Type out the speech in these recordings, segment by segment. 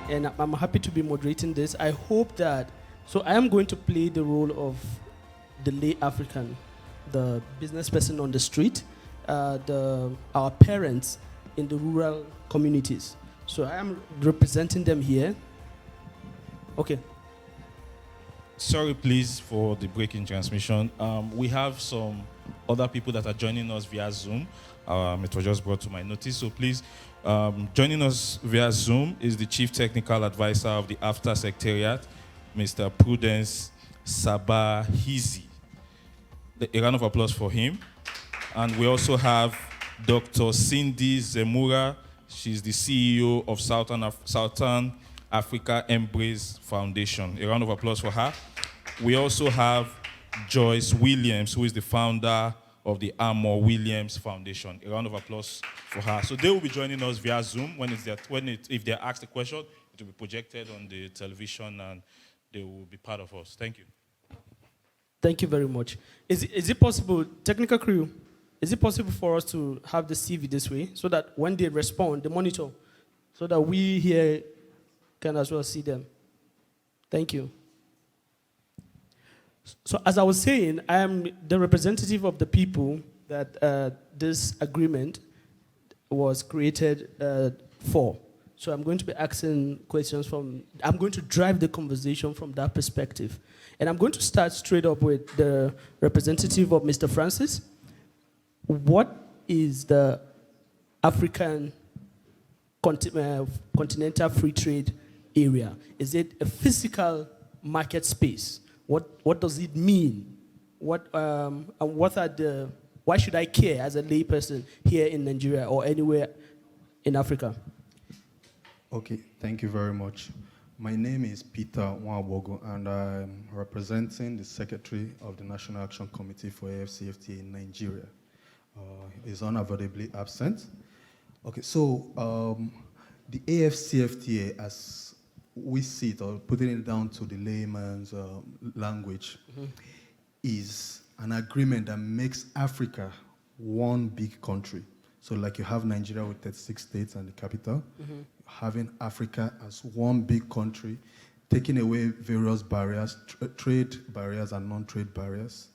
and I'm happy to be moderating this. I hope that, so I am going to play the role of the lay African, the business person on the street, our parents in the rural communities. So I am representing them here. Okay. Sorry, please, for the breaking transmission. We have some other people that are joining us via Zoom. It was just brought to my notice. So please, joining us via Zoom is the Chief Technical Advisor of the AFTA Secretariat, Mr. Prudence Sabahizi. A round of applause for him. And we also have Dr. Cindy Zemura. She's the CEO of Southern Africa Embrace Foundation. A round of applause for her. We also have Joyce Williams, who is the founder of the Armour Williams Foundation. A round of applause for her. So they will be joining us via Zoom. If they're asked a question, it will be projected on the television and they will be part of us. Thank you. Thank you very much. Is it possible, technical crew, is it possible for us to have the CV this way so that when they respond, the monitor, so that we here can as well see them? Thank you. So as I was saying, I am the representative of the people that this agreement was created for. So I'm going to be asking questions I'm going to drive the conversation from that perspective. And I'm going to start straight up with the representative of Mr. Francis. What is the African Continental Free Trade Area? Is it a physical market space? What does it mean? Why should I care as a layperson here in Nigeria or anywhere in Africa? Okay, thank you very much. My name is Peter Nwabogo, and I'm representing the Secretary of the National Action Committee for AFCFTA in Nigeria. He's unavoidably absent. Okay, so the AFCFTA, as we see it, or putting it down to the layman's language, is an agreement that makes Africa one big country. So like you have Nigeria with 36 states and the capital, having Africa as one big country, taking away various barriers, trade barriers and non-trade barriers,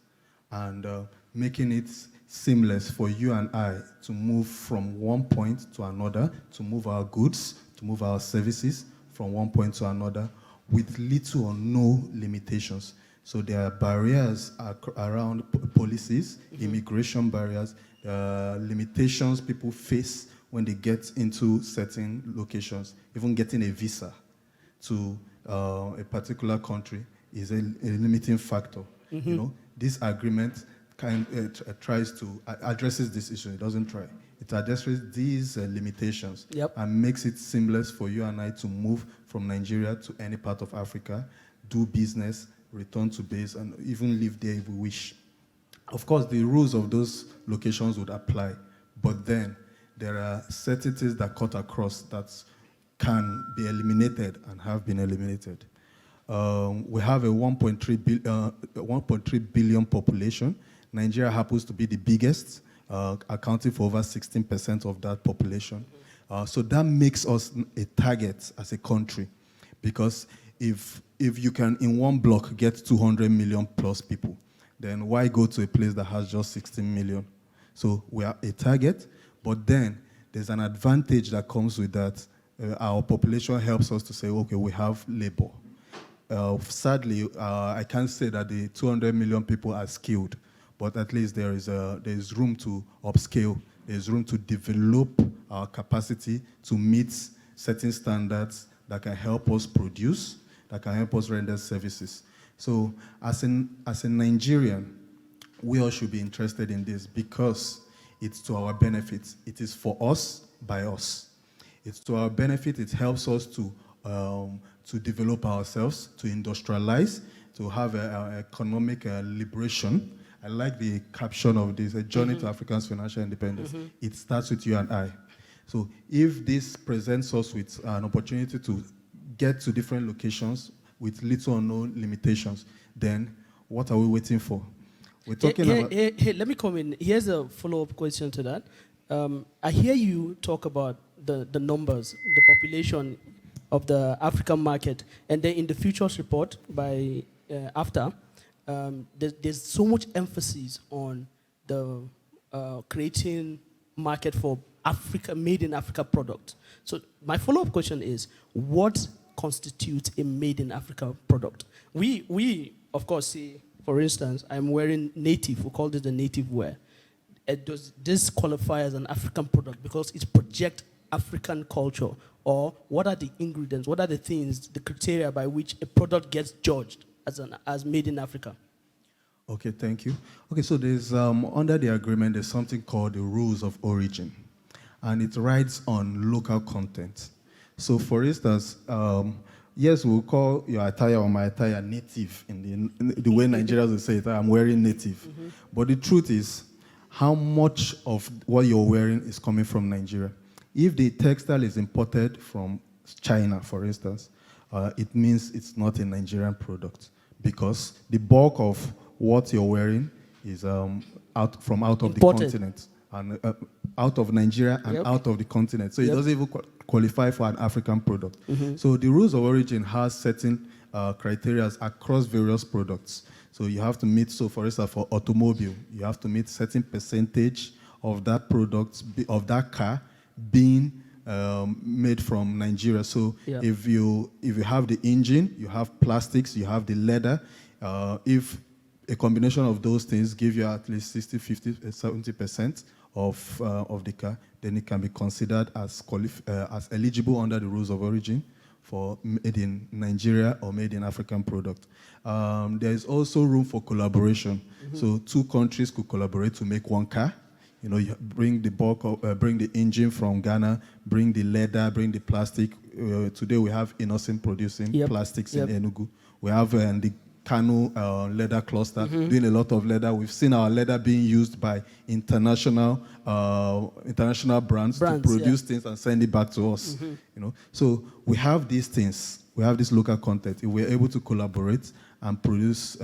and making it seamless for you and I to move from one point to another, to move our goods, to move our services from one point to another with little or no limitations. So there are barriers around policies, immigration barriers, limitations people face when they get into certain locations. Even getting a visa to a particular country is a limiting factor. You know, this agreement tries to addresses this issue. It doesn't try. It addresses these limitations and makes it seamless for you and I to move from Nigeria to any part of Africa, do business, return to base, and even live there if we wish. Of course, the rules of those locations would apply, but then there are certainties that cut across that can be eliminated and have been eliminated. We have a 1.3 billion population. Nigeria happens to be the biggest, accounting for over 16% of that population. So that makes us a target as a country, because if you can, in one block, get 200 million plus people, then why go to a place that has just 16 million? So we are a target, but then there's an advantage that comes with that. Our population helps us to say, okay, we have labor. Sadly, I can't say that the 200 million people are skilled, but at least there is room to upscale. There's room to develop our capacity to meet certain standards that can help us produce, that can help us render services. So as a Nigerian, we all should be interested in this because it's to our benefit. It is for us, by us. It's to our benefit. It helps us to develop ourselves, to industrialize, to have economic liberation. I like the caption of this, A Journey to Africa's Financial Independence. It starts with you and I. So if this presents us with an opportunity to get to different locations with little or no limitations, then what are we waiting for? We're talking about... Hey, let me come in. Here's a follow-up question to that. I hear you talk about the numbers, the population of the African market. And then in the futures report by after, there's so much emphasis on the creating market for Africa, made in Africa product. So my follow-up question is, what constitutes a made in Africa product? We of course see, for instance, I'm wearing native, we call this the native wear. Does this qualify as an African product because it projects African culture? Or what are the ingredients, what are the things, the criteria by which a product gets judged as made in Africa? Okay, thank you. Okay, so there's, under the agreement, there's something called the rules of origin, and it rides on local content. So for instance, yes, we'll call your attire or my attire native in the way Nigerians will say it, I'm wearing native. Mm-hmm. But the truth is, how much of what you're wearing is coming from Nigeria? If the textile is imported from China, for instance, it means it's not a Nigerian product, because the bulk of what you're wearing is out of the continent, and out of Nigeria and out of the continent. So it doesn't even qualify for an African product. Mm-hmm. So the rules of origin has certain criteria across various products. So you have to meet, so for instance, for automobile, you have to meet certain percentage of that product, of that car being made from Nigeria. So if you have the engine, you have plastics, you have the leather, if a combination of those things give you at least 60, 50, 70% of the car, then it can be considered as eligible under the rules of origin for made in Nigeria or made in African product. There is also room for collaboration. Mm-hmm. So two countries could collaborate to make one car. You know, you bring the bring the engine from Ghana, bring the leather, bring the plastic. Today we have Innocent producing plastics in Enugu. We have the Kano leather cluster doing a lot of leather. We've seen our leather being used by international brands to produce things and send it back to us. Mm-hmm. You know, so we have these things. We have this local content. If we're able to collaborate and produce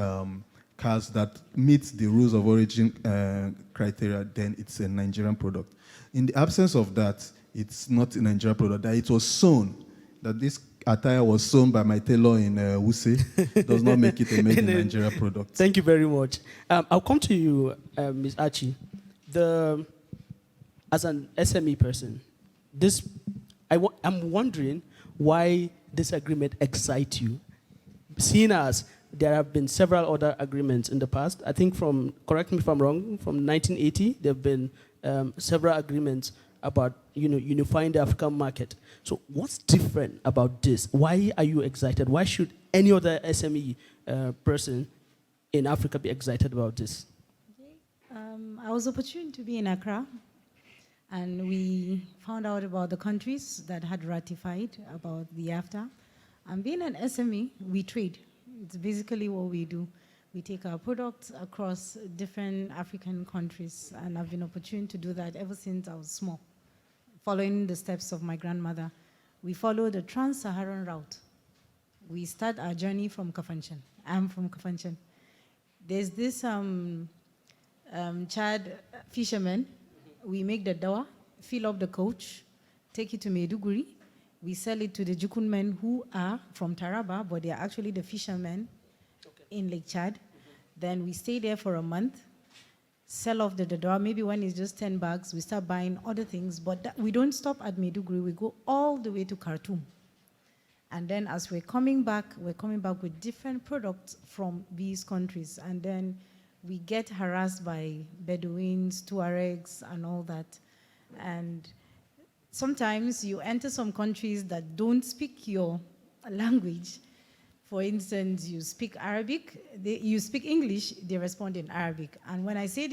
cars that meet the rules of origin criteria, then it's a Nigerian product. In the absence of that, it's not a Nigerian product. That it was sewn, that this attire was sewn by my tailor in Wuse, does not make it a made in Nigeria product. Thank you very much. I'll come to you, Ms. Archie. As an SME person, I'm wondering why this agreement excites you, seeing as there have been several other agreements in the past. I think correct me if I'm wrong, from 1980, there have been several agreements about unifying the African market. So what's different about this? Why are you excited? Why should any other SME person in Africa be excited about this? I was opportune to be in Accra, and we found out about the countries that had ratified about the AFTA. And being an SME, we trade. It's basically what we do. We take our products across different African countries, and I've been opportune to do that ever since I was small. Following the steps of my grandmother, we follow the trans-Saharan route. We start our journey from Kafanchan. I'm from Kafanchan. There's this Chad fisherman. We make the dawa, fill up the coach, take it to Maiduguri. We sell it to the Jukun men who are from Taraba, but they are actually the fishermen in Lake Chad. Then we stay there for a month, sell off the dawa. Maybe when it's just 10 bags, we start buying other things. But we don't stop at Maiduguri. We go all the way to Khartoum. And then as we're coming back with different products from these countries. And then we get harassed by Bedouins, Tuaregs, and all that. And sometimes you enter some countries that don't speak your language. For instance, you speak Arabic, you speak English, they respond in Arabic. And when I say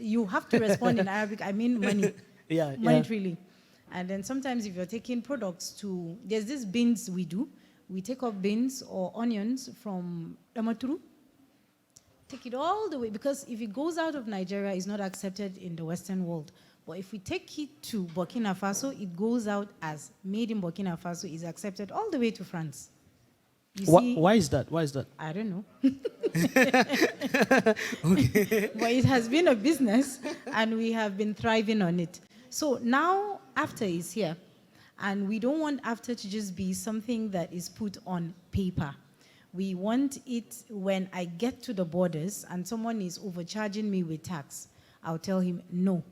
you have to respond in Arabic, I mean money. Monetarily. And then sometimes if you're taking products there's these beans we do. We take up beans or onions from Damaturu, take it all the way, because if it goes out of Nigeria, it's not accepted in the Western world. But if we take it to Burkina Faso, it goes out as made in Burkina Faso, is accepted all the way to France. Why is that? I don't know. Okay. But it has been a business, and we have been thriving on it. So now, after is here, And we don't want after to just be something that is put on paper. We want it when I get to the borders and someone is overcharging me with tax, I'll tell him no.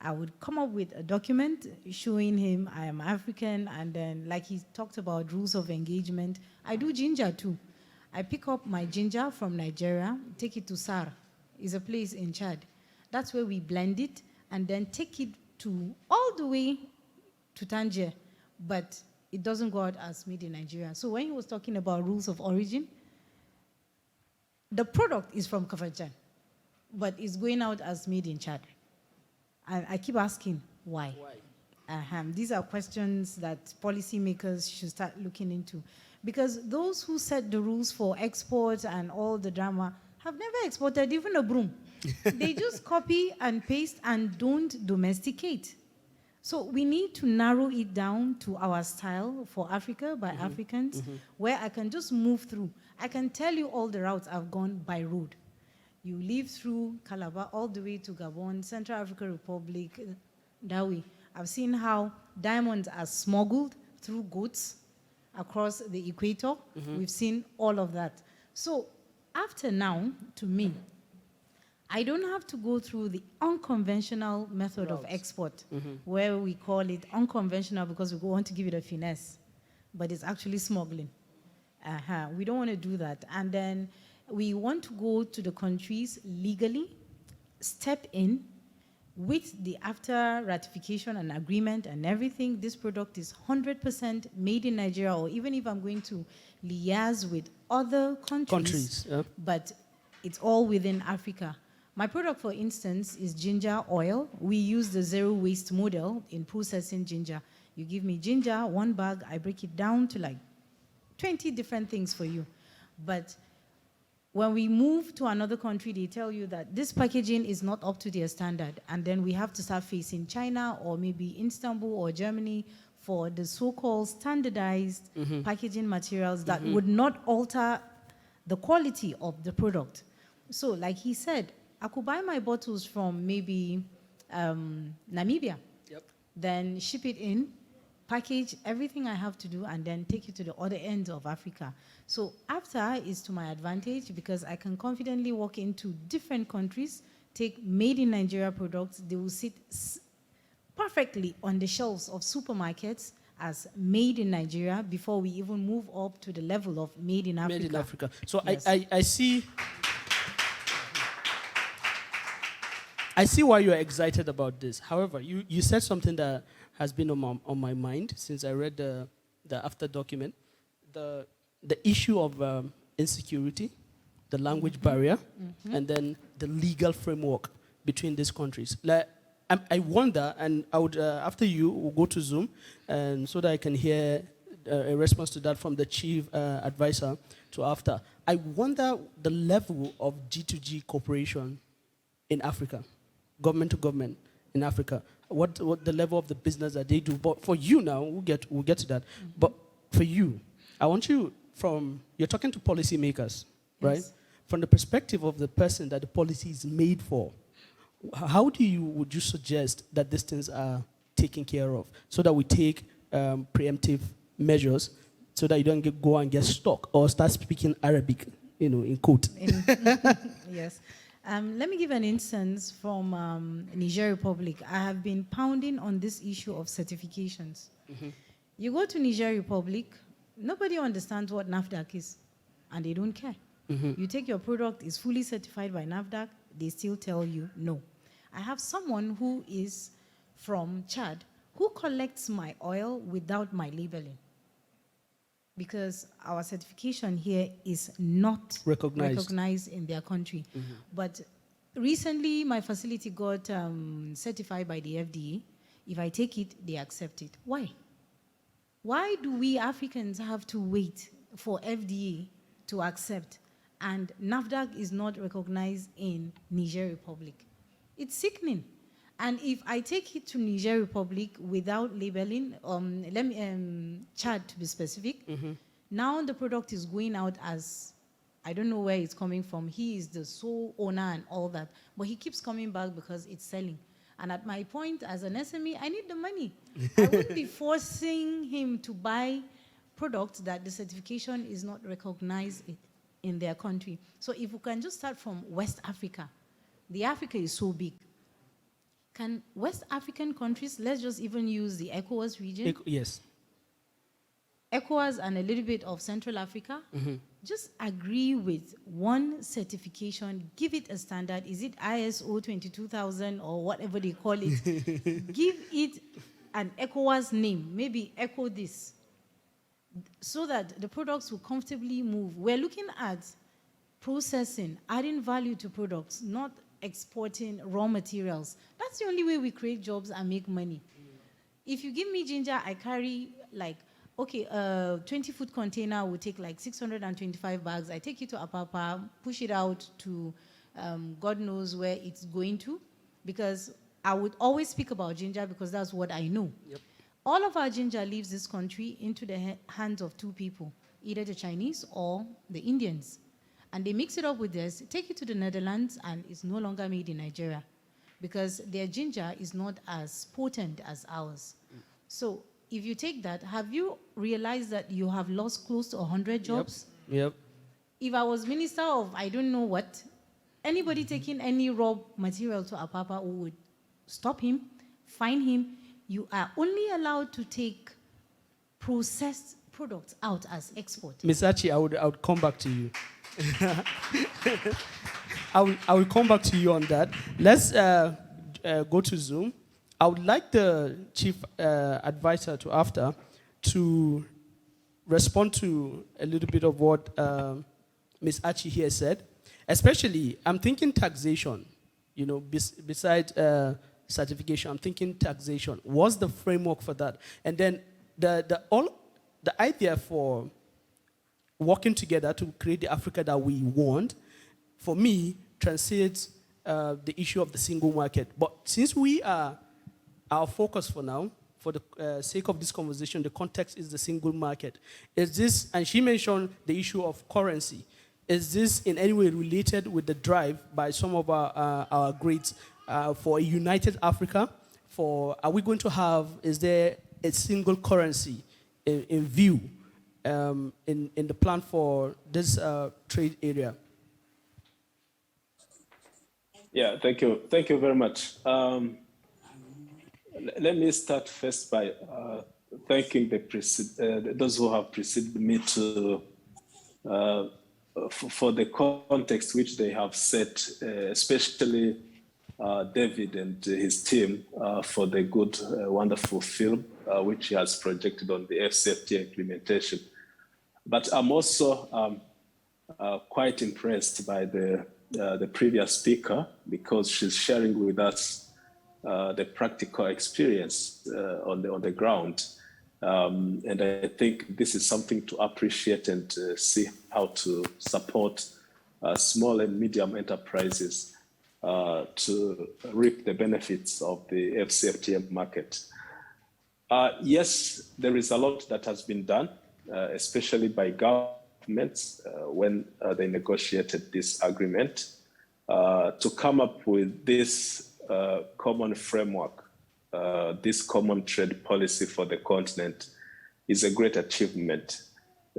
I would come up with a document showing him I am African, and then like he talked about rules of engagement, I do ginger too. I pick up my ginger from Nigeria, take it to Sar. It's a place in Chad. That's where we blend it and then take it to all the way to Tangier, but it doesn't go out as made in Nigeria. So when he was talking about rules of origin, the product is from Kafajan, but it's going out as made in Chad. And I keep asking, why? These are questions that policymakers should start looking into. Because those who set the rules for export and all the drama have never exported even a broom. They just copy and paste and don't domesticate. So we need to narrow it down to our style for Africa by Africans, where I can just move through. I can tell you all the routes I've gone by road. You live through Calabar all the way to Gabon, Central African Republic, Dawi. I've seen how diamonds are smuggled through goats across the equator. We've seen all of that. So after now, to me, I don't have to go through the unconventional method of export, where we call it unconventional because we want to give it a finesse, but it's actually smuggling. We don't want to do that. And then we want to go to the countries legally, step in with the after ratification and agreement and everything. This product is 100% made in Nigeria, or even if I'm going to liaise with other countries, but it's all within Africa. My product, for instance, is ginger oil. We use the zero waste model in processing ginger. You give me ginger, 1 bag, I break it down to like 20 different things for you. But when we move to another country, they tell you that this packaging is not up to their standard. And then we have to start facing China or maybe Istanbul or Germany for the so-called standardized packaging materials that would not alter the quality of the product. So like he said, I could buy my bottles from maybe Namibia, then ship it in, package everything I have to do, and then take it to the other end of Africa. So after is to my advantage because I can confidently walk into different countries, take made in Nigeria products, they will sit perfectly on the shelves of supermarkets as made in Nigeria before we even move up to the level of made in Africa. Made in Africa. So yes. I see why you're excited about this. However, you said something that has been on my mind since I read the after document. The issue of insecurity, the language barrier, and then the legal framework between these countries. Like, I wonder, and I would, after you, we'll go to Zoom, and so that I can hear a response to that from the chief advisor to after. I wonder the level of G2G cooperation in Africa, government to government in Africa. What the level of the business that they do. But for you now, we'll get to that. But for you, I want you you're talking to policymakers, right? From the perspective of the person that the policy is made for, how would you suggest that these things are taken care of so that we take preemptive measures so that you don't go and get stuck or start speaking Arabic, in quote? Yes. Let me give an instance from Niger Republic. I have been pounding on this issue of certifications. You go to Niger Republic, nobody understands what NAFDAC is, and they don't care. You take your product, it's fully certified by NAFDAC, they still tell you no. I have someone who is from Chad who collects my oil without my labeling, because our certification here is not recognized in their country. But recently, my facility got certified by the FDA. If I take it, they accept it. Why? Why do we Africans have to wait for FDA to accept, and NAFDAC is not recognized in Niger Republic? It's sickening. And if I take it to Niger Republic without labeling, Chad to be specific, now the product is going out as, I don't know where it's coming from. He is the sole owner and all that, but he keeps coming back because it's selling. And at my point, as an SME, I need the money. I wouldn't be forcing him to buy products that the certification is not recognized in their country. So if we can just start from West Africa, the Africa is so big. Can West African countries, let's just even use the ECOWAS region. Yes. ECOWAS and a little bit of Central Africa, just agree with one certification, give it a standard. Is it ISO 22000 or whatever they call it? Give it an ECOWAS name, maybe ECO this, so that the products will comfortably move. We're looking at processing, adding value to products, not exporting raw materials. That's the only way we create jobs and make money. If you give me ginger, I carry like, okay, a 20-foot container will take like 625 bags. I take it to Apapa, push it out to God knows where it's going to, because I would always speak about ginger because that's what I know. Yep. All of our ginger leaves this country into the hands of two people, either the Chinese or the Indians. And they mix it up with this, take it to the Netherlands, and it's no longer made in Nigeria because their ginger is not as potent as ours. So if you take that, have you realized that you have lost close to 100 jobs? Yep. If I was minister of I don't know what, anybody taking any raw material to Apapa would stop him, fine him. You are only allowed to take processed products out as export. Ms. Achi, I would come back to you. I will come back to you on that. Let's go to Zoom. I would like the chief advisor to respond to a little bit of what Ms. Achi here said. Especially, I'm thinking taxation. You know, beside certification, I'm thinking taxation. What's the framework for that? And then the idea for working together to create the Africa that we want, for me, transcends the issue of the single market. But since our focus for now, for the sake of this conversation, the context is the single market. Is this, and she mentioned the issue of currency, is this in any way related with the drive by some of our greats for a united Africa? Are we going to have, is there a single currency in view in the plan for this trade area? Yeah, thank you. Thank you very much. Let me start first by thanking those who have preceded me for the context which they have set, especially David and his team for the good, wonderful film which he has projected on the FCFTA implementation. But I'm also quite impressed by the previous speaker because she's sharing with us the practical experience on the ground. And I think this is something to appreciate and see how to support small and medium enterprises to reap the benefits of the FCFTA market. Yes, there is a lot that has been done, especially by governments when they negotiated this agreement to come up with this common framework, this common trade policy for the continent is a great achievement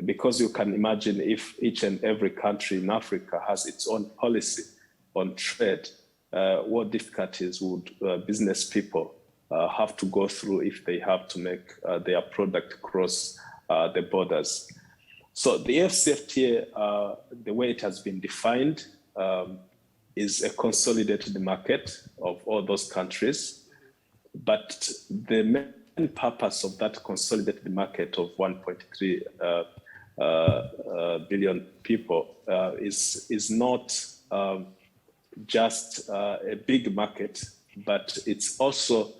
because you can imagine if each and every country in Africa has its own policy on trade, what difficulties would business people have to go through if they have to make their product cross the borders. So the FCFTA, the way it has been defined, is a consolidated market of all those countries. But the main purpose of that consolidated market of 1.3 billion people is not just a big market, but it's also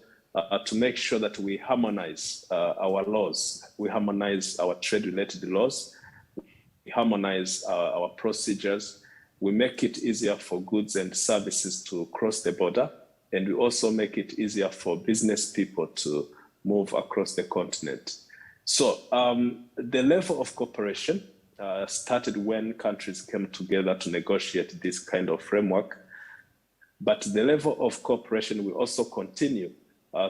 to make sure that we harmonize our laws, we harmonize our trade-related laws, we harmonize our procedures, we make it easier for goods and services to cross the border, and we also make it easier for business people to move across the continent. So the level of cooperation started when countries came together to negotiate this kind of framework. but the level of cooperation will also continue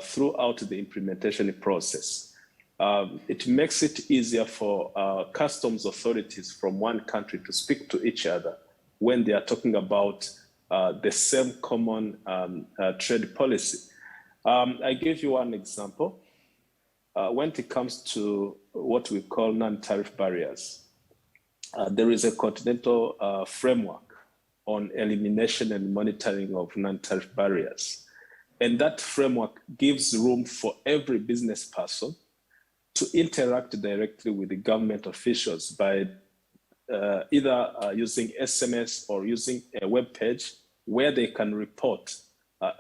throughout the implementation process. It makes it easier for customs authorities from one country to speak to each other when they are talking about the same common trade policy. I give you one example. When it comes to what we call non-tariff barriers, there is a continental framework on elimination and monitoring of non-tariff barriers. And that framework gives room for every business person to interact directly with the government officials by either using SMS or using a web page where they can report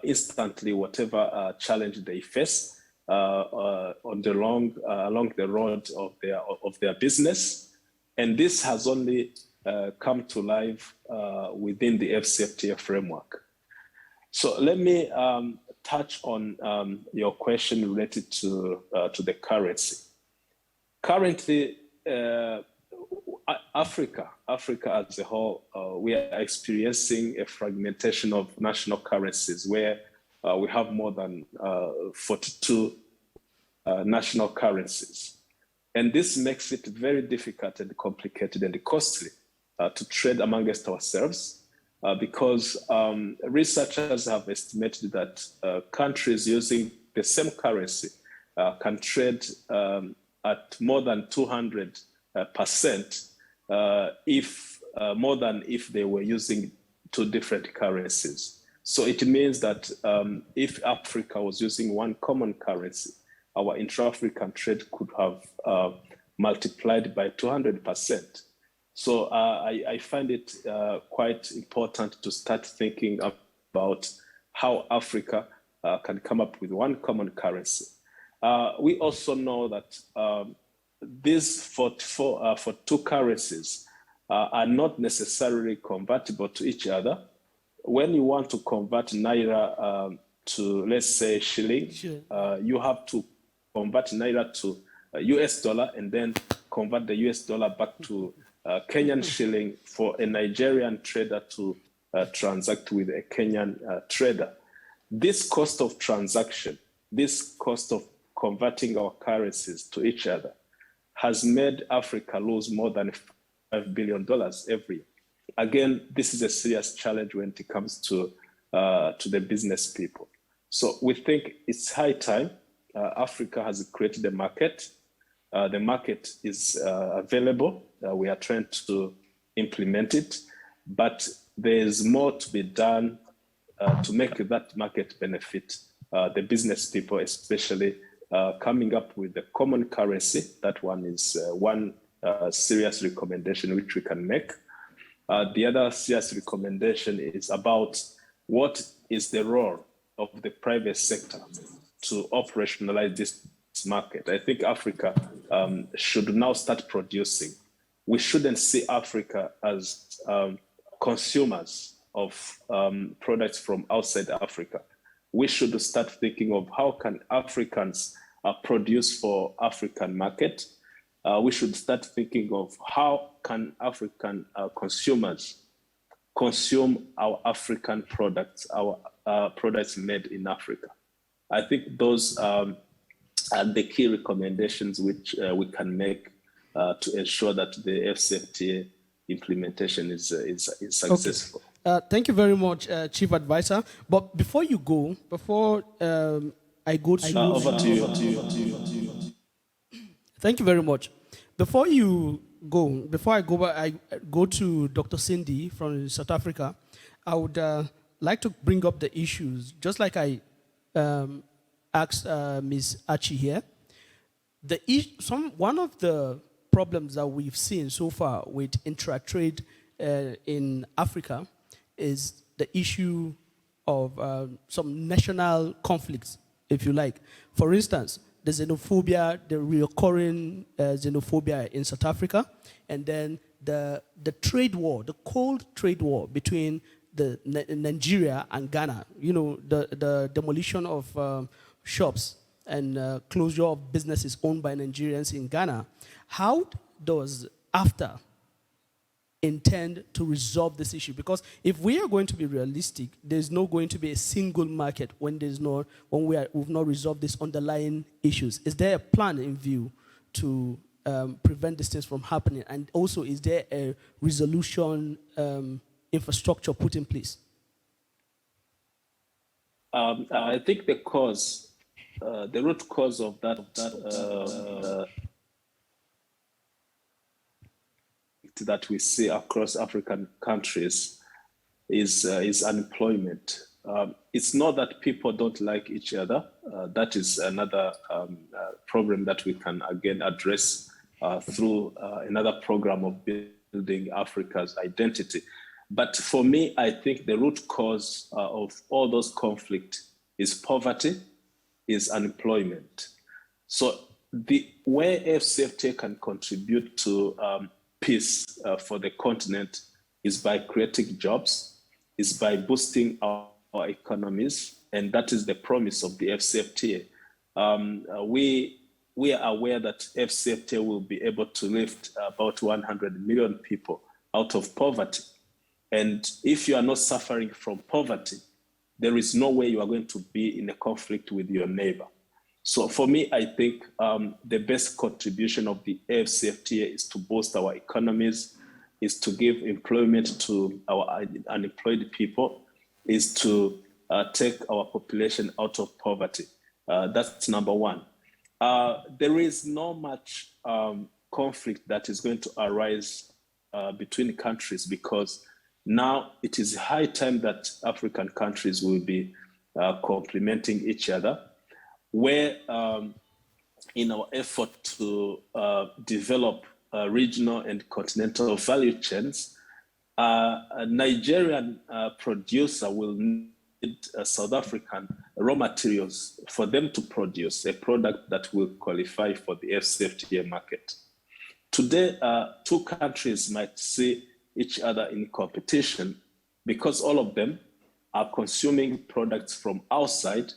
instantly whatever challenge they face along the road of their business. And this has only come to life within the FCFTA framework. So let me touch on your question related to the currency. Currently, Africa as a whole, we are experiencing a fragmentation of national currencies where we have more than 42 national currencies. And this makes it very difficult and complicated and costly to trade amongst ourselves because researchers have estimated that countries using the same currency can trade at more than 200% more than if they were using two different currencies. So it means that if Africa was using one common currency, our intra-African trade could have multiplied by 200%. So I find it quite important to start thinking about how Africa can come up with one common currency. We also know that these for two currencies are not necessarily convertible to each other. When you want to convert Naira to, let's say, shilling, you have to convert Naira to US dollar and then convert the US dollar back to Kenyan shilling for a Nigerian trader to transact with a Kenyan trader. This cost of transaction, this cost of converting our currencies to each other has made Africa lose more than $5 billion every year. Again, this is a serious challenge when it comes to the business people. So we think it's high time. Africa has created a market. The market is available. We are trying to implement it, but there's more to be done to make that market benefit the business people, especially coming up with a common currency. That one is one serious recommendation which we can make. The other serious recommendation is about what is the role of the private sector to operationalize this market. I think Africa should now start producing. We shouldn't see Africa as consumers of products from outside Africa. We should start thinking of how can Africans produce for African market. We should start thinking of how can African consumers consume our African products, our products made in Africa. I think those are the key recommendations which we can make to ensure that the FCFTA implementation is successful. Okay. Thank you very much, Chief Advisor. But before you go, before I go to... over to you. Thank you very much. Before you go, before I go to Dr. Cindy from South Africa, I would like to bring up the issues, just like I asked Ms. Achi here. One of the problems that we've seen so far with intra-trade in Africa is the issue of some national conflicts, if you like. For instance, the xenophobia, the recurring xenophobia in South Africa, and then the trade war, the cold trade war between Nigeria and Ghana. You know, the demolition of shops and closure of businesses owned by Nigerians in Ghana. How does, after intend to resolve this issue? Because if we are going to be realistic, there's not going to be a single market when we've not resolved these underlying issues. Is there a plan in view to prevent these things from happening? And also, is there a resolution infrastructure put in place? I think the root cause of that that we see across African countries is unemployment. It's not that people don't like each other. That is another problem that we can again address through another program of building Africa's identity. But for me, I think the root cause of all those conflicts is poverty, is unemployment. So the way FCFTA can contribute to peace for the continent is by creating jobs, is by boosting our economies, and that is the promise of the FCFTA. We are aware that FCFTA will be able to lift about 100 million people out of poverty. And if you are not suffering from poverty, there is no way you are going to be in a conflict with your neighbor. So for me, I think the best contribution of the AFCFTA is to boost our economies, is to give employment to our unemployed people, is to take our population out of poverty. That's number one. There is not much conflict that is going to arise between countries, because now it is high time that African countries will be complementing each other, where in our effort to develop regional and continental value chains, a Nigerian producer will need South African raw materials for them to produce a product that will qualify for the FCFTA market. Today, two countries might see each other in competition because all of them are consuming products from outside,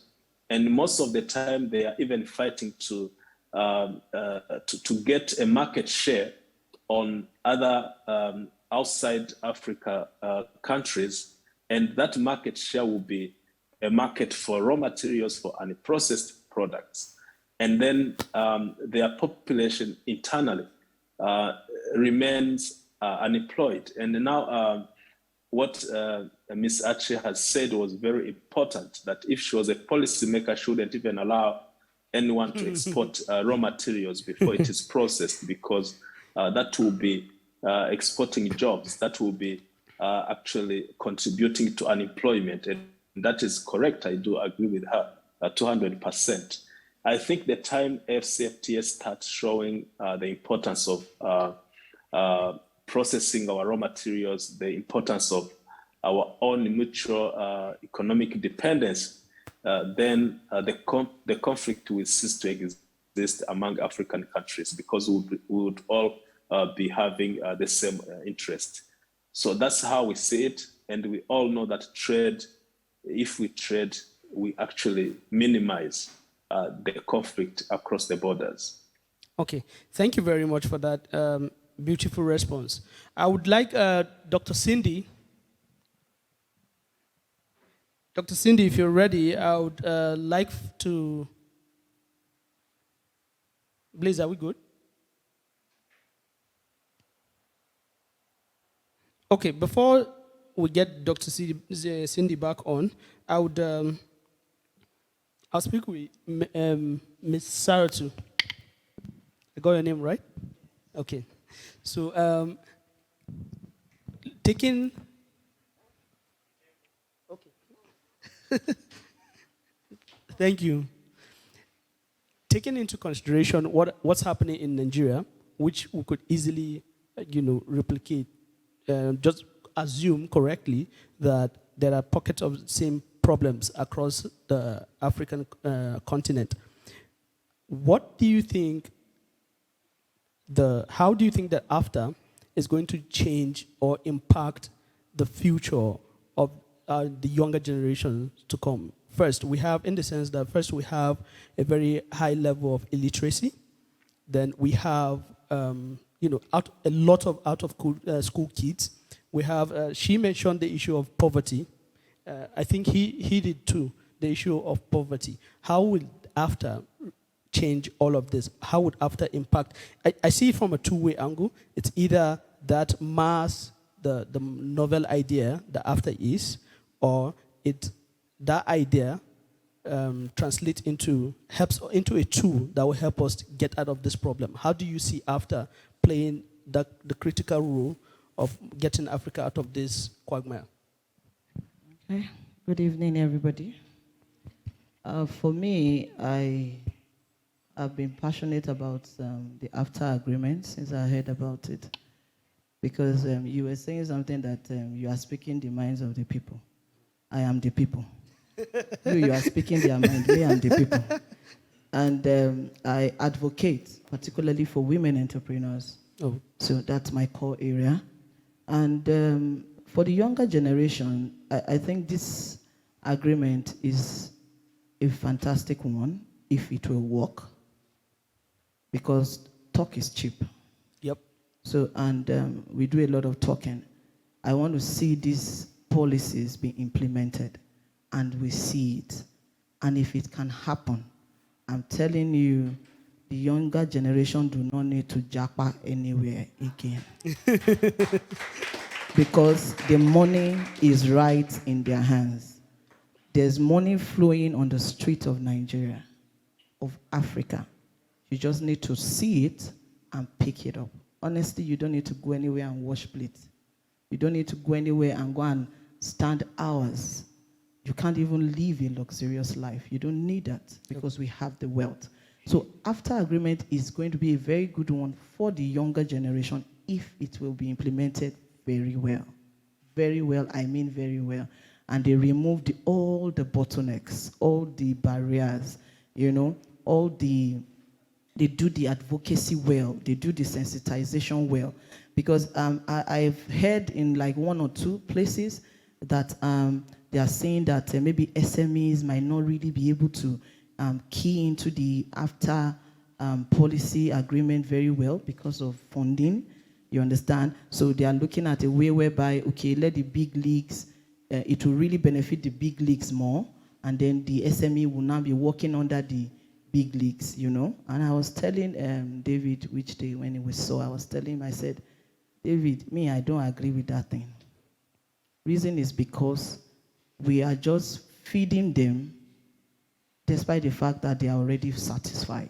and most of the time they are even fighting to get a market share on other outside Africa countries, and that market share will be a market for raw materials for unprocessed products. And then their population internally remains unemployed. And now what Ms. Achi has said was very important, that if she was a policymaker, she wouldn't even allow anyone to export raw materials before it is processed, because that will be exporting jobs, that will be actually contributing to unemployment. And that is correct. I do agree with her 200%. I think the time FCFTA starts showing the importance of processing our raw materials, the importance of our own mutual economic dependence, then the conflict will cease to exist among African countries, because we would all be having the same interest. So that's how we see it. And we all know that if we trade, we actually minimize the conflict across the borders. Okay, thank you very much for that beautiful response. I would like Dr. Cindy. Dr. Cindy, if you're ready, I would like to... Blaze, are we good? Okay, before we get Dr. Cindy back on, I would... I'll speak with Ms. Saratu. I got your name right? Okay. So, taking... Okay. Thank you. Taking into consideration what's happening in Nigeria, which we could easily, replicate, just assume correctly that there are pockets of the same problems across the African continent. What do you think how do you think that AFTA is going to change or impact the future of the younger generation to come? First, we have a very high level of illiteracy. Then we have, a lot of out of school kids. We have, she mentioned the issue of poverty. I think he did too, the issue of poverty. How will after change all of this? How would after impact? I see it from a two-way angle. It's either that mass, the novel idea, the after is, or that idea translates helps into a tool that will help us get out of this problem. How do you see after playing the critical role of getting Africa out of this quagmire? Okay. Good evening, everybody. For me, I've been passionate about the AFTA agreement since I heard about it, because you were saying something that you are speaking the minds of the people. I am the people. You are speaking their mind. Me, I am the people. And I advocate particularly for women entrepreneurs. Oh. So that's my core area. And for the younger generation, I think this agreement is a fantastic one if it will work, because talk is cheap. Yep. So, and we do a lot of talking. I want to see these policies be implemented, and we see it. And if it can happen, I'm telling you, the younger generation do not need to japa anywhere again. Because the money is right in their hands. There's money flowing on the street of Nigeria, of Africa. You just need to see it and pick it up. Honestly, you don't need to go anywhere and wash plates. You don't need to go anywhere and go and stand hours. You can't even live a luxurious life. You don't need that because we have the wealth. So after agreement is going to be a very good one for the younger generation if it will be implemented very well. Very well, I mean very well. And they removed all the bottlenecks, all the barriers, they do the advocacy well, they do the sensitization well. Because I've heard in like one or two places that they are saying that maybe SMEs might not really be able to key into the after policy agreement very well because of funding, you understand? So they are looking at a way whereby, okay, let the big leagues, it will really benefit the big leagues more, and then the SME will now be working under the big leagues, And I was telling David which day when we saw, I was telling him, I said, David, me, I don't agree with that thing. Reason is because we are just feeding them despite the fact that they are already satisfied.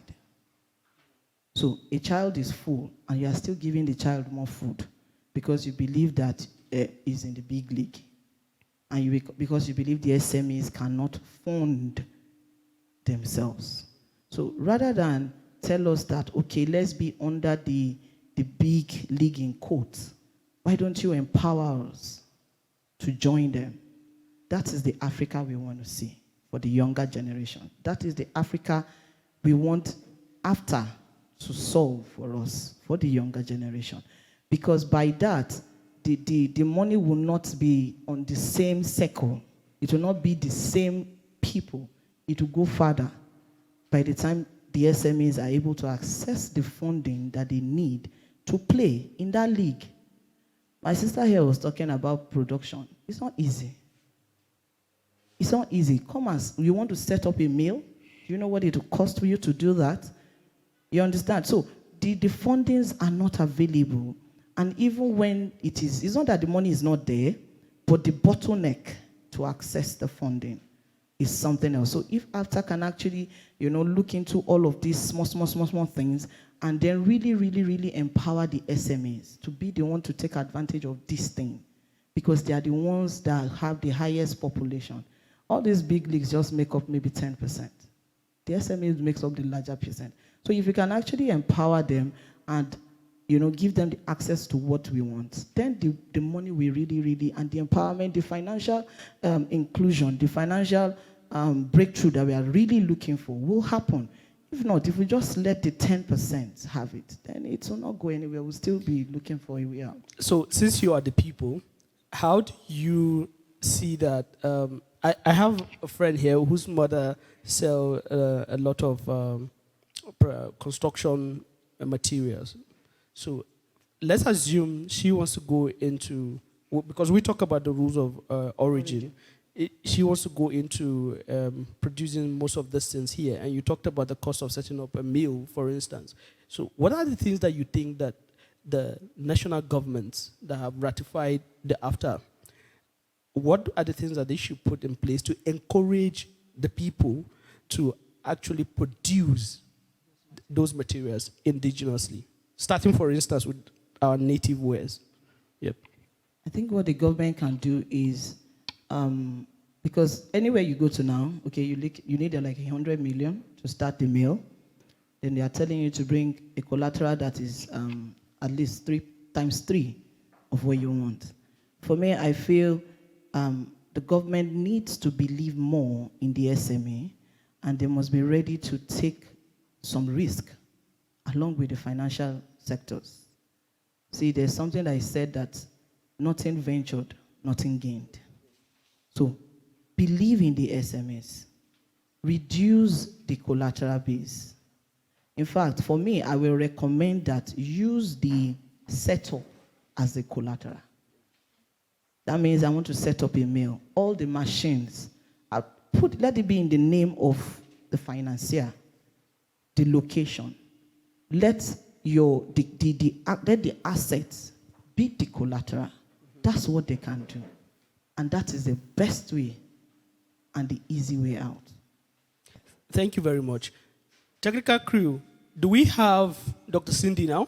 So a child is full and you are still giving the child more food because you believe that is in the big league. And because you believe the SMEs cannot fund themselves. So rather than tell us that, okay, let's be under the big league in quotes, why don't you empower us to join them? That is the Africa we want to see for the younger generation. That is the Africa we want after to solve for us, for the younger generation. Because by that, the money will not be on the same circle. It will not be the same people. It will go further. By the time the SMEs are able to access the funding that they need to play in that league. My sister here was talking about production. It's not easy. It's not easy. Come as you want to set up a mill. Do you know what it will cost for you to do that? You understand? So the fundings are not available. And even when it's not that the money is not there, but the bottleneck to access the funding is something else. So if AFTA can actually, look into all of these small things and then really empower the SMEs to be the one to take advantage of this thing, because they are the ones that have the highest population. All these big leagues just make up maybe 10%. The SMEs makes up the larger percent. So if you can actually empower them and give them the access to what we want, then the money we really, and the empowerment, the financial inclusion, the financial breakthrough that we are really looking for will happen. If not, if we just let the 10% have it, then it will not go anywhere. We'll still be looking for a way out. So since you are the people, how do you see that? I have a friend here whose mother sell a lot of construction materials. So let's assume she wants to go into, because we talk about the rules of origin. She wants to go into producing most of these things here, and you talked about the cost of setting up a mill, for instance. So what are the things that you think that the national governments that have ratified the AFTA, what are the things that they should put in place to encourage the people to actually produce those materials indigenously? Starting, for instance, with our native wares. Yep. I think what the government can do is, because anywhere you go to now, okay, you need like 100 million to start the mill. Then they are telling you to bring a collateral that is at least 3 times 3 of what you want. For me, I feel the government needs to believe more in the SME, and they must be ready to take some risk along with the financial sectors. See, there's something that I said that nothing ventured, nothing gained. So believe in the SMEs. Reduce the collateral base. In fact, for me, I will recommend that use the setup as the collateral. That means I want to set up a mill. All the machines, let it be in the name of the financier, the location. Let the assets be the collateral. That's what they can do. And that is the best way and the easy way out. Thank you very much. Technical crew, do we have Dr. Cindy now?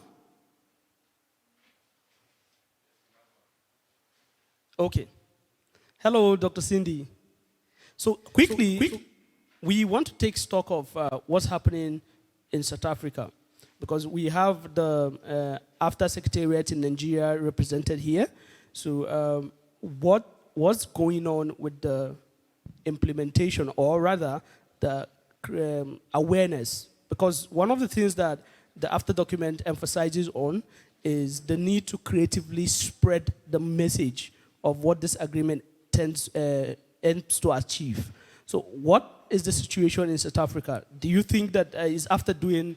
Okay. Hello, Dr. Cindy. So quickly, we want to take stock of what's happening in South Africa, because we have the AFTA Secretariat in Nigeria represented here. So what's going on with the implementation, or rather the awareness? Because one of the things that the AFTA document emphasizes on is the need to creatively spread the message of what this agreement aims to achieve. So what is the situation in South Africa? Do you think that is AFTA doing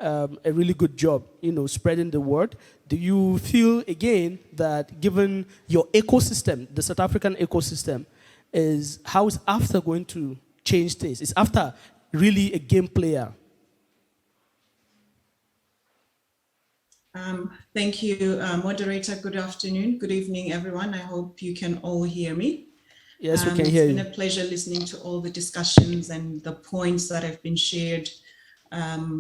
a really good job, spreading the word? Do you feel, again, that given your ecosystem, the South African ecosystem, how is AFTA going to change things? Is AFTA really a game player? Thank you, moderator. Good afternoon. Good evening, everyone. I hope you can all hear me. Yes, we can hear you. It's been a pleasure listening to all the discussions and the points that have been shared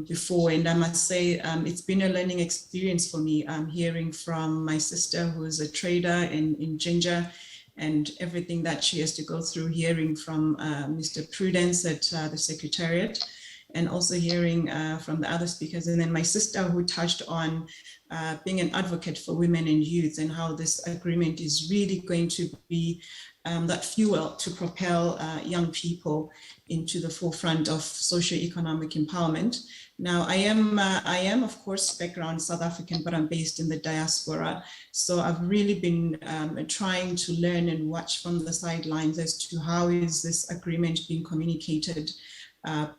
before. And I must say, it's been a learning experience for me. Hearing from my sister, who is a trader in ginger, and everything that she has to go through, hearing from Mr. Prudence at the Secretariat, and also hearing from the other speakers. And then my sister, who touched on being an advocate for women and youth, and how this agreement is really going to be that fuel to propel young people into the forefront of socio-economic empowerment. Now, I am of course background South African, but I'm based in the diaspora. So I've really been trying to learn and watch from the sidelines as to how is this agreement being communicated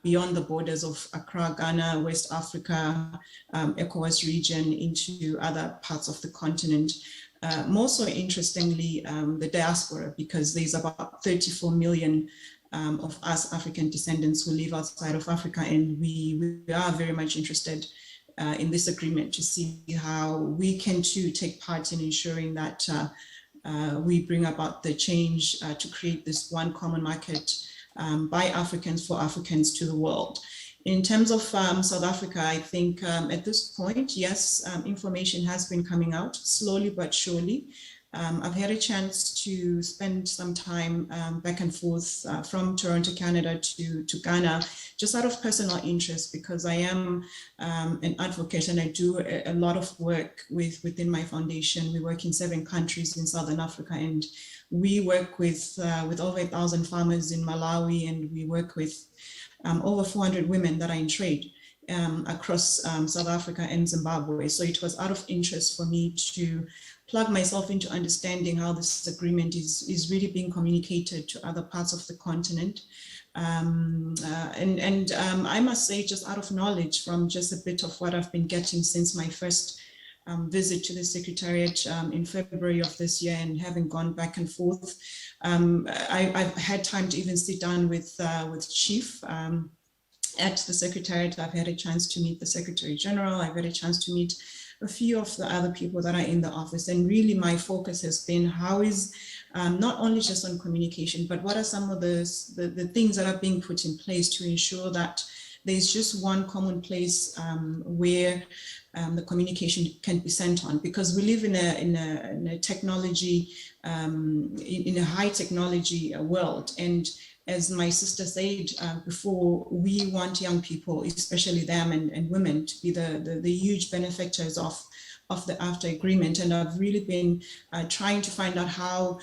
beyond the borders of Accra, Ghana, West Africa, ECOWAS region, into other parts of the continent. More so interestingly, the diaspora, because there's about 34 million of us African descendants who live outside of Africa, and we are very much interested in this agreement to see how we can too take part in ensuring that we bring about the change to create this one common market by Africans for Africans to the world. In terms of South Africa, I think at this point, yes, information has been coming out slowly but surely. I've had a chance to spend some time back and forth from Toronto, Canada to Ghana, just out of personal interest, because I am an advocate and I do a lot of work within my foundation. We work in 7 countries in Southern Africa, and we work with over 1,000 farmers in Malawi, and we work with over 400 women that are in trade across South Africa and Zimbabwe. So it was out of interest for me to plug myself into understanding how this agreement is really being communicated to other parts of the continent. I must say, just out of knowledge from just a bit of what I've been getting since my first visit to the Secretariat in February of this year, and having gone back and forth, I've had time to even sit down with Chief at the Secretariat. I've had a chance to meet the Secretary General. I've had a chance to meet a few of the other people that are in the office. And really my focus has been how is not only just on communication, but what are some of the things that are being put in place to ensure that there's just one common place where the communication can be sent on, because we live in a technology, in a high technology world. And as my sister said before, we want young people, especially them and women, to be the huge benefactors of the AFTA agreement. And I've really been trying to find out how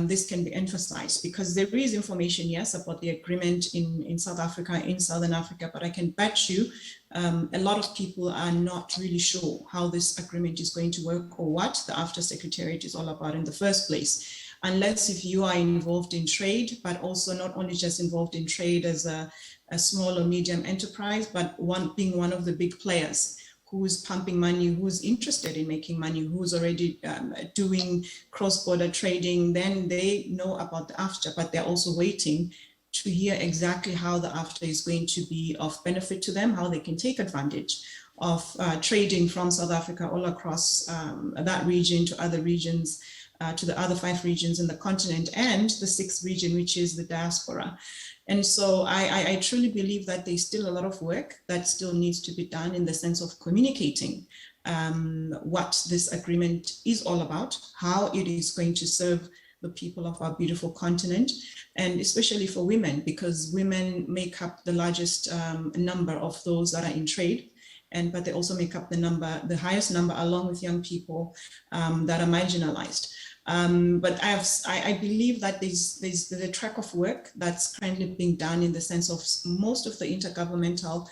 this can be emphasized, because there is information, yes, about the agreement in South Africa, in Southern Africa, but I can bet you a lot of people are not really sure how this agreement is going to work, or what the AFTA Secretariat is all about in the first place. Unless if you are involved in trade, but also not only just involved in trade as a small or medium enterprise, but being one of the big players who's pumping money, who's interested in making money, who's already doing cross-border trading, then they know about the AFTA, but they're also waiting to hear exactly how the AFTA is going to be of benefit to them, how they can take advantage of trading from South Africa all across that region to other regions, to the other 5 regions in the continent, and the 6th region, which is the diaspora. And so I truly believe that there's still a lot of work that still needs to be done in the sense of communicating what this agreement is all about, how it is going to serve the people of our beautiful continent, and especially for women, because women make up the largest number of those that are in trade. But they also make up the highest number, along with young people that are marginalized. But I believe that there's a track of work that's currently being done in the sense of most of the intergovernmental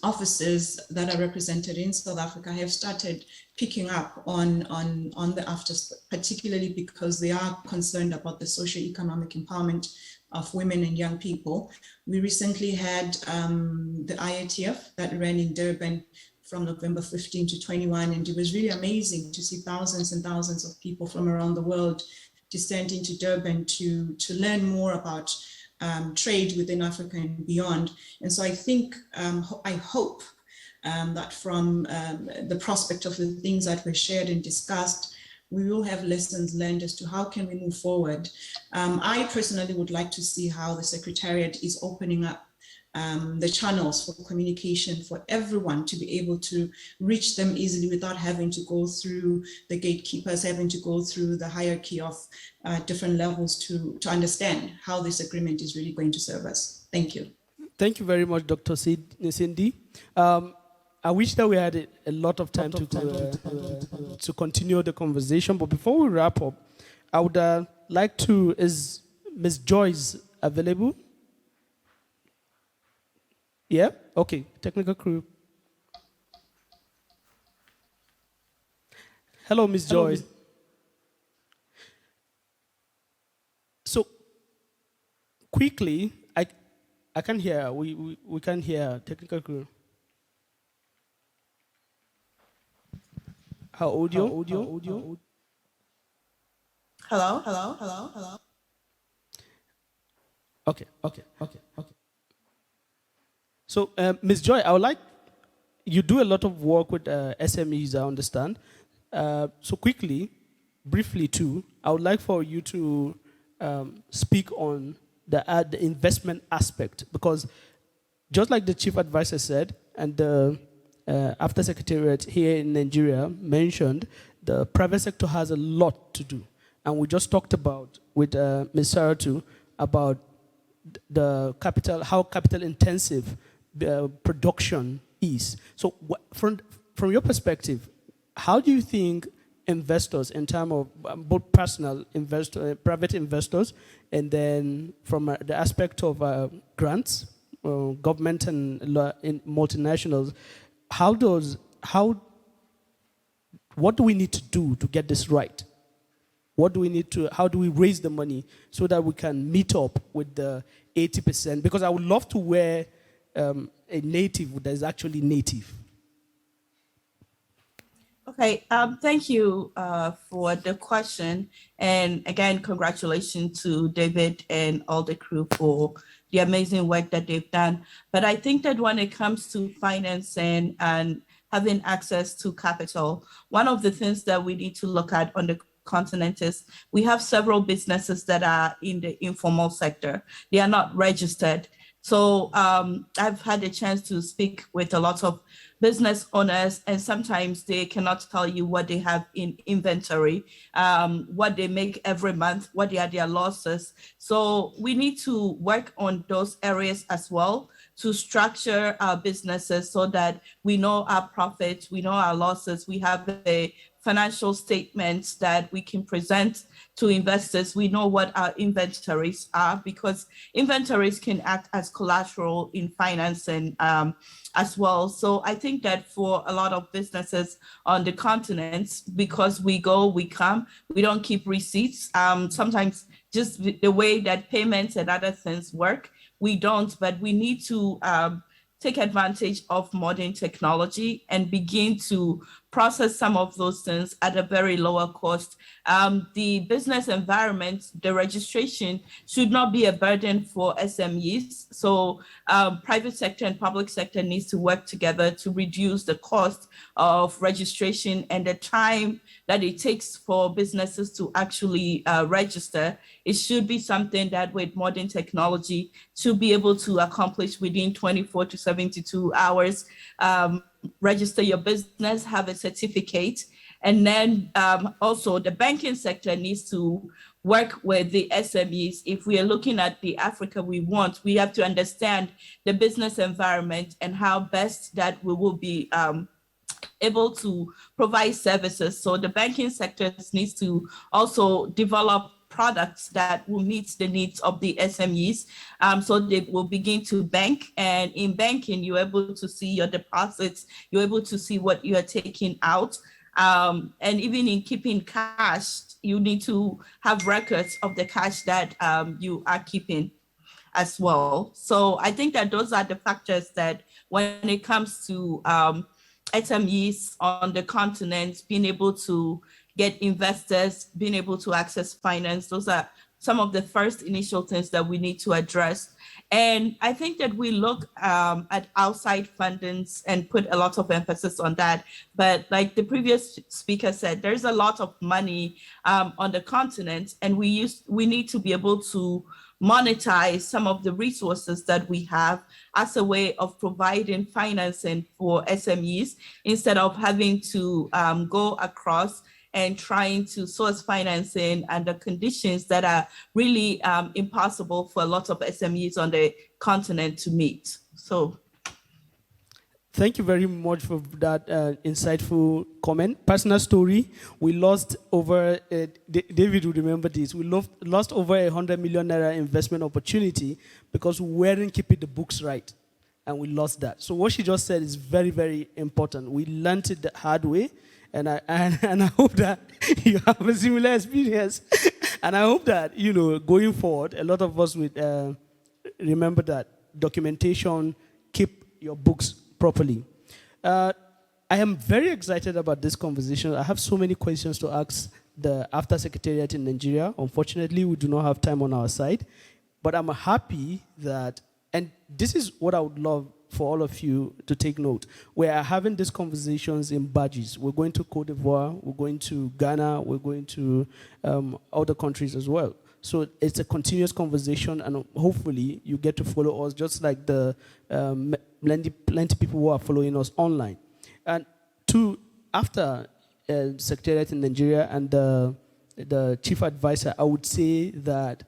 offices that are represented in South Africa have started picking up on the AFTA, particularly because they are concerned about the socio-economic empowerment of women and young people. We recently had the IATF that ran in Durban from November 15 to 21, and it was really amazing to see thousands and thousands of people from around the world descend into Durban to learn more about trade within Africa and beyond. And so I think, I hope that from the prospect of the things that were shared and discussed, we will have lessons learned as to how can we move forward. I personally would like to see how the Secretariat is opening up the channels for communication for everyone to be able to reach them easily without having to go through the gatekeepers, having to go through the hierarchy of different levels to understand how this agreement is really going to serve us. Thank you. Thank you very much, Dr. Cindy. I wish that we had a lot of time to continue the conversation, but before we wrap up, I would like to, is Ms. Joyce available? Yeah? Okay, technical crew. Hello, Ms. Joyce. So, quickly, I can't hear, we can't hear technical crew. How audio? Hello. Okay. So, Ms. Joy, I would like, you do a lot of work with SMEs, I understand. So quickly, briefly too, I would like for you to speak on the investment aspect, because just like the Chief Advisor said, and the AFTA Secretariat here in Nigeria mentioned, the private sector has a lot to do. And we just talked about, with Ms. Saratu, about the capital, how capital intensive production is. So from your perspective, how do you think investors, in terms of both personal investor, private investors, and then from the aspect of grants, government and multinationals, what do we need to do to get this right? How do we raise the money so that we can meet up with the 80%? Because I would love to wear a native that is actually native. Okay, thank you for the question. And again, congratulations to David and all the crew for the amazing work that they've done. But I think that when it comes to financing and having access to capital, one of the things that we need to look at on the continent is we have several businesses that are in the informal sector. They are not registered. So I've had a chance to speak with a lot of business owners, and sometimes they cannot tell you what they have in inventory, what they make every month, what are their losses. So we need to work on those areas as well to structure our businesses so that we know our profits, we know our losses, we have a financial statements that we can present to investors. We know what our inventories are, because inventories can act as collateral in financing as well. So I think that for a lot of businesses on the continent, because we go, we come, we don't keep receipts. Sometimes just the way that payments and other things work, we don't, but we need to take advantage of modern technology and begin to process some of those things at a very lower cost. The business environment, the registration should not be a burden for SMEs. So private sector and public sector needs to work together to reduce the cost of registration and the time that it takes for businesses to actually register. It should be something that with modern technology should be able to accomplish within 24 to 72 hours. Register your business, have a certificate, and then also the banking sector needs to work with the SMEs. If we are looking at the Africa we want, we have to understand the business environment and how best that we will be able to provide services. So the banking sector needs to also develop products that will meet the needs of the SMEs. So they will begin to bank, and in banking, you're able to see your deposits, you're able to see what you are taking out. And even in keeping cash, you need to have records of the cash that you are keeping as well. So I think that those are the factors that when it comes to SMEs on the continent, being able to get investors, being able to access finance, those are some of the first initial things that we need to address. And I think that we look at outside fundings and put a lot of emphasis on that. But like the previous speaker said, there's a lot of money on the continent, and we need to be able to monetize some of the resources that we have as a way of providing financing for SMEs instead of having to go across and trying to source financing under conditions that are really impossible for a lot of SMEs on the continent to meet. So. Thank you very much for that insightful comment. Personal story, we lost over, David will remember this, we lost over 100 million naira investment opportunity because we weren't keeping the books right, and we lost that. So what she just said is very, very important. We learned it the hard way, and I hope that you have a similar experience. And I hope that, going forward, a lot of us will remember that documentation, keep your books properly. I am very excited about this conversation. I have so many questions to ask the After Secretariat in Nigeria. Unfortunately, we do not have time on our side, but I'm happy that, and this is what I would love for all of you to take note. We are having these conversations in badges. We're going to Cote d'Ivoire, we're going to Ghana, we're going to other countries as well. So it's a continuous conversation, and hopefully you get to follow us just like the plenty people who are following us online. And after Secretariat in Nigeria and the chief advisor, I would say that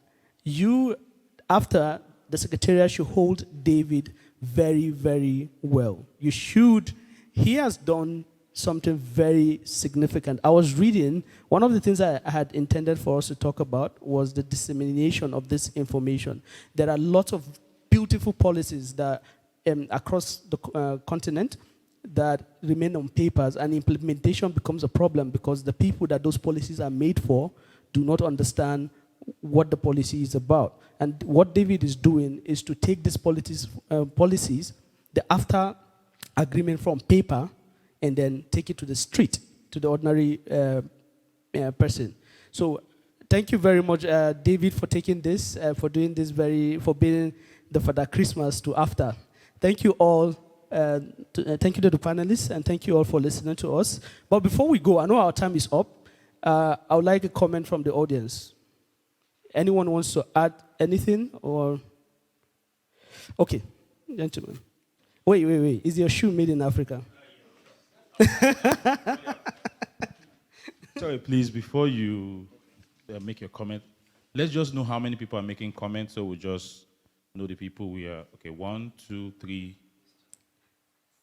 after the Secretariat should hold David very, very well. He has done something very significant. I was reading, one of the things I had intended for us to talk about was the dissemination of this information. There are lots of beautiful policies that across the continent that remain on papers, and implementation becomes a problem because the people that those policies are made for do not understand what the policy is about. And what David is doing is to take these policies, the after agreement from paper, and then take it to the street to the ordinary person. So thank you very much, David, for taking this, for doing this for being the Father Christmas to after. Thank you all. Thank you to the panelists, and thank you all for listening to us. But before we go, I know our time is up. I would like a comment from the audience. Anyone wants to add anything or? Okay, gentlemen. Wait. Is your shoe made in Africa? Sorry, please, before you make your comment, let's just know how many people are making comments so we'll just know the people we are. Okay, 1, 2, 3,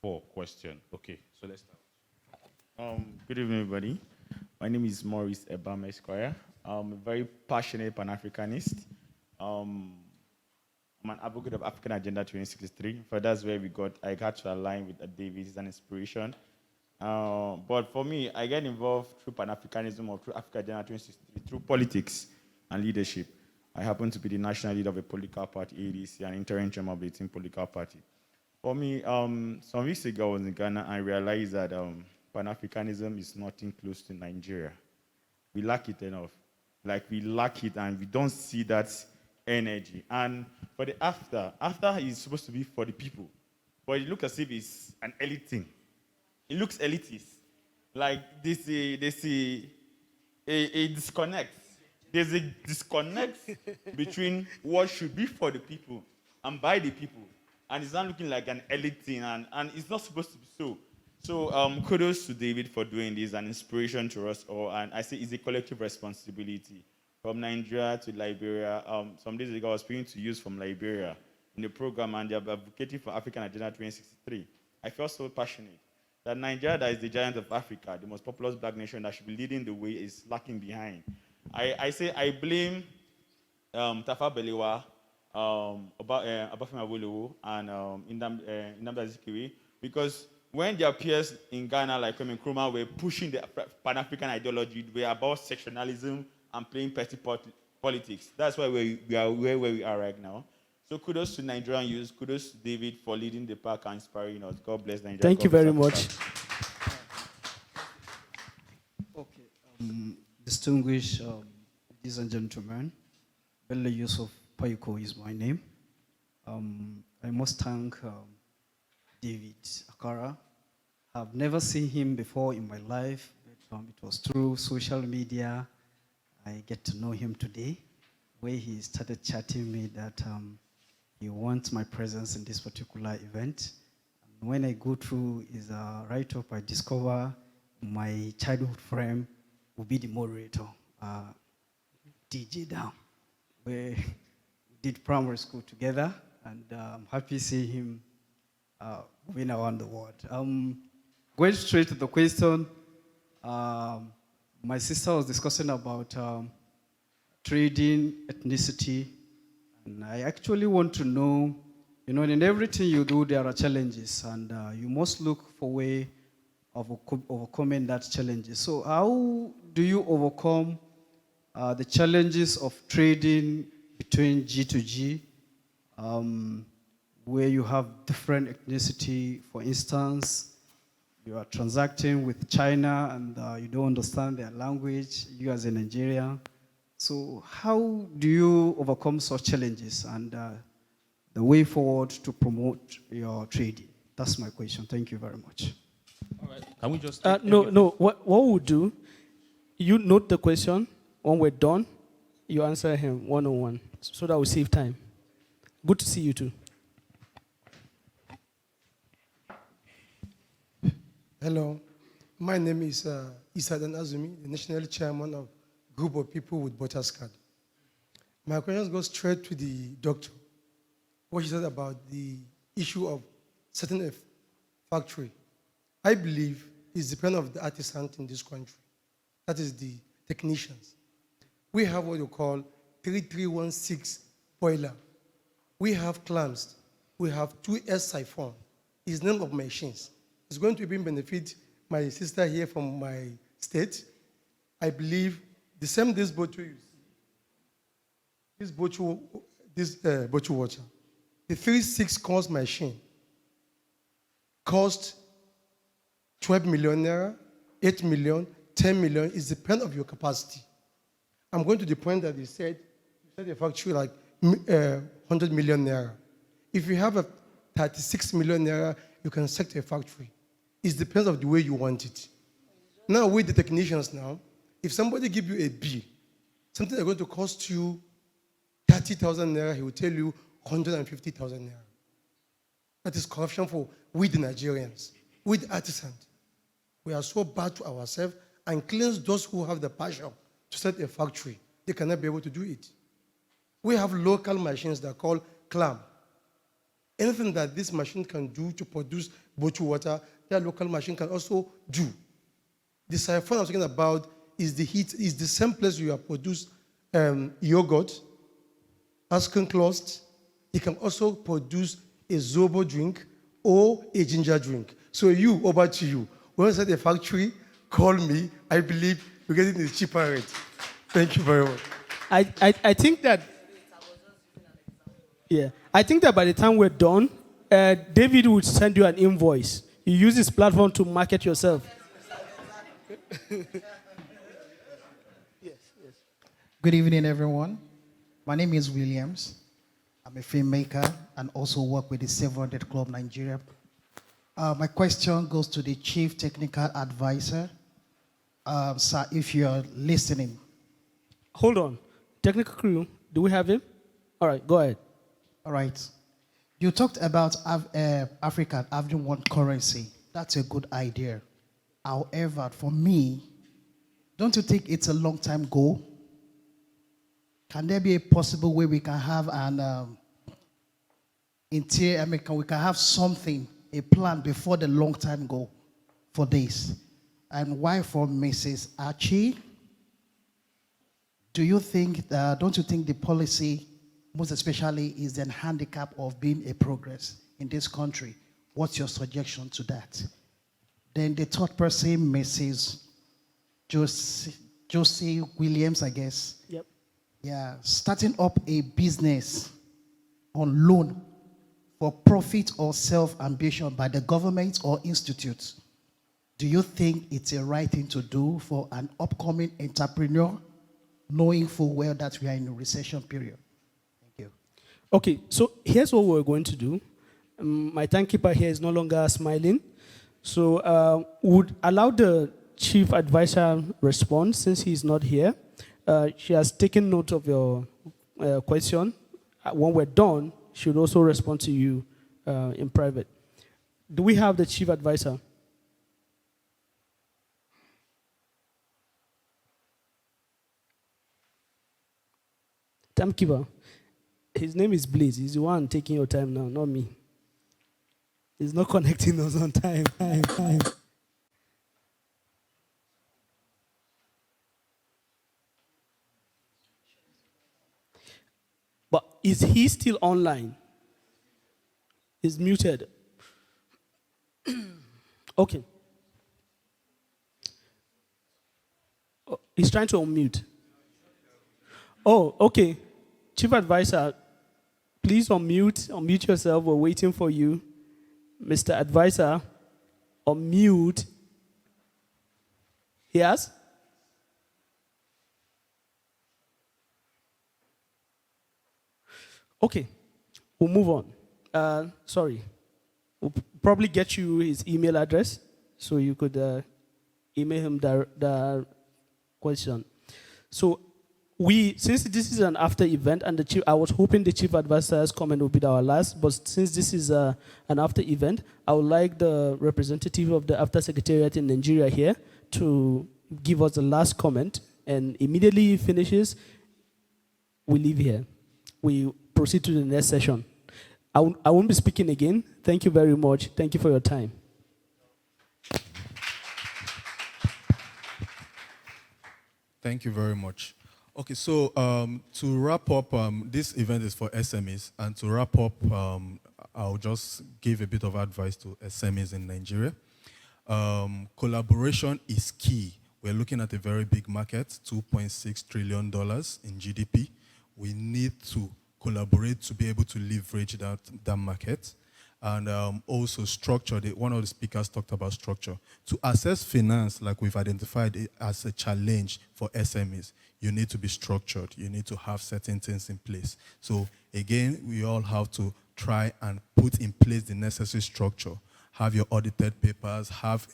4 question. Okay, so let's start. Good evening, everybody. My name is Maurice Ebam Esquire. I'm a very passionate Pan-Africanist. I'm an advocate of African Agenda 2063. For that's where I got to align with David. It's an inspiration. But for me, I get involved through Pan-Africanism or through African Agenda 2063, through politics and leadership. I happen to be the national leader of a political party, ADC, an interim chairman of the team political party. For me, some weeks ago I was in Ghana and I realized that Pan-Africanism is nothing close to Nigeria. We lack it enough. We lack it and we don't see that energy. And for the after is supposed to be for the people. But it looks as if it's an elite thing. It looks elitist. They see a disconnect. There's a disconnect between what should be for the people and by the people. And it's not looking like an elite thing, and it's not supposed to be so. So kudos to David for doing this, an inspiration to us all. And I say it's a collective responsibility. From Nigeria to Liberia, some days ago I was speaking to youth from Liberia in the program, and they're advocating for African Agenda 2063. I felt so passionate that Nigeria, that is the giant of Africa, the most populous black nation that should be leading the way, is lacking behind. I blame Tafa Balewa, Obafemi Awolowo, and Nnamdi Azikiwe, because when their peers in Ghana, like Kwame Nkrumah, were pushing the Pan-African ideology, they were about sectionalism and playing petty politics. That's why we are where we are right now. So kudos to Nigerian youth, kudos to David for leading the pack and inspiring us. God bless Nigeria. Thank you very much. Okay. Distinguished ladies and gentlemen, Bello Yusuf Payuko is my name. I must thank David Akara. I've never seen him before in my life, but it was through social media I get to know him today, where he started chatting me that he wants my presence in this particular event. And when I go through his write-up, I discover my childhood friend will be the moderator, DJ Down, where we did primary school together, and I'm happy seeing him moving around the world. Going straight to the question, my sister was discussing about trading, ethnicity, and I actually want to know, in everything you do, there are challenges, and you must look for a way of overcoming that challenges. So how do you overcome the challenges of trading between G to G, where you have different ethnicity? For instance, you are transacting with China and you don't understand their language, you as a Nigerian. So how do you overcome such challenges and the way forward to promote your trading? That's my question. Thank you very much. All right. Can we just... No. What we'll do, you note the question. When we're done, you answer him one-on-one so that we save time. Good to see you too. Hello, my name is Isadan Azumi, the national chairman of Group of People with Voters Card. My question goes straight to the doctor. What she said about the issue of setting a factory. I believe it's dependent on the artisan in this country. That is the technicians. We have what you call 3316 boiler. We have clamps. We have 2S siphon. It's name of machines. It's going to even benefit my sister here from my state. I believe the same this bottle you see, this bottle water, the 3/6 cost machine cost 12 million naira. 8 million, 10 million. It depends on your capacity. I'm going to the point that they said, you said a factory like 100 million naira. If you have a 36 million naira, you can set a factory. It depends on the way you want it. Now with the technicians now, if somebody give you a bill, something that's going to cost you 30,000 naira, he will tell you 150,000 naira. That is corruption for we the Nigerians, we the artisans. We are so bad to ourselves and cleanse those who have the passion to set a factory. They cannot be able to do it. We have local machines that are called clam. Anything that this machine can do to produce bottled water, that local machine can also do. The siphon I'm talking about is the heat, is the same place you have produced yogurt, asking closed. It can also produce a zobo drink or a ginger drink. So you, over to you. When I set a factory, call me. I believe you're getting a cheaper rate. Thank you very much. I think that, yeah, I think that by the time we're done, David would send you an invoice. You use this platform to market yourself. Good evening, everyone. My name is Williams. I'm a filmmaker and also work with the 700 Club Nigeria. My question goes to the Chief Technical Advisor. Sir, if you're listening. Hold on. Technical crew, do we have him? All right, go ahead. All right. You talked about Africa having one currency. That's a good idea. However, for me, don't you think it's a long time goal? Can there be a possible way we can have an we can have something, a plan before the long time goal for this? And why for Mrs. Archie? Do you think, don't you think the policy, most especially, is the handicap of being a progress in this country? What's your suggestion to that? Then the third person, Mrs. Josie Williams, I guess. Yep. Yeah, starting up a business on loan for profit or self-ambition by the government or institutes. Do you think it's a right thing to do for an upcoming entrepreneur, knowing full well that we are in a recession period? Thank you. Okay, so here's what we're going to do. My timekeeper here is no longer smiling. So would allow the chief advisor respond since he's not here. She has taken note of your question. When we're done, she will also respond to you in private. Do we have the chief advisor? Timekeeper. His name is Blaze. He's the one taking your time now, not me. He's not connecting us on time. But is he still online? He's muted. Okay. Oh, he's trying to unmute. Oh, okay. Chief Advisor, please unmute yourself. We're waiting for you. Mr. Advisor, unmute. Yes? Okay, we'll move on. Sorry. We'll probably get you his email address so you could email him the question. So since this is an after event, and I was hoping the chief advisor's comment would be our last, but since this is an after event, I would like the representative of the After Secretariat in Nigeria here to give us the last comment, and immediately he finishes, we leave here. We proceed to the next session. I won't be speaking again. Thank you very much. Thank you for your time. Thank you very much. Okay, so to wrap up, this event is for SMEs, and to wrap up, I'll just give a bit of advice to SMEs in Nigeria. Collaboration is key. We're looking at a very big market, $2.6 trillion in GDP. We need to collaborate to be able to leverage that market. and also structure. One of the speakers talked about structure. To access finance, like we've identified it as a challenge for SMEs, you need to be structured. You need to have certain things in place. So again, we all have to try and put in place the necessary structure. Have your audited papers, have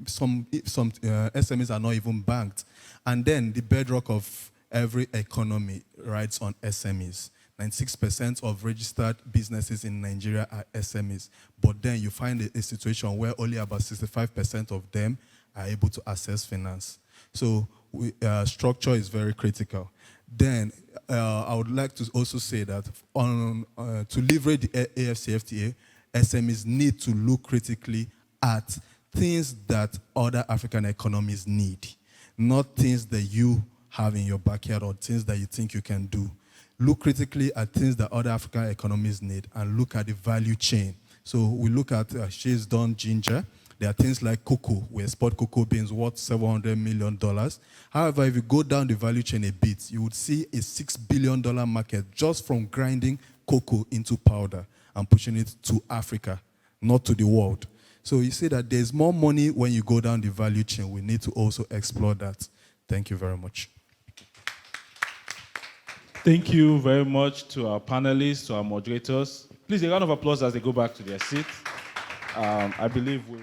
some SMEs are not even banked. And then the bedrock of every economy rides on SMEs. 96% of registered businesses in Nigeria are SMEs. But then you find a situation where only about 65% of them are able to access finance. So structure is very critical. Then I would like to also say that to leverage the AFCFTA, SMEs need to look critically at things that other African economies need, not things that you have in your backyard or things that you think you can do. Look critically at things that other African economies need and look at the value chain. So we look at Shea's done ginger. There are things like cocoa. We export cocoa beans worth $700 million. However, if you go down the value chain a bit, you would see a $6 billion market just from grinding cocoa into powder and pushing it to Africa, not to the world. So you see that there's more money when you go down the value chain. We need to also explore that. Thank you very much. Thank you very much to our panelists, to our moderators. Please, a round of applause as they go back to their seats. I believe we'll...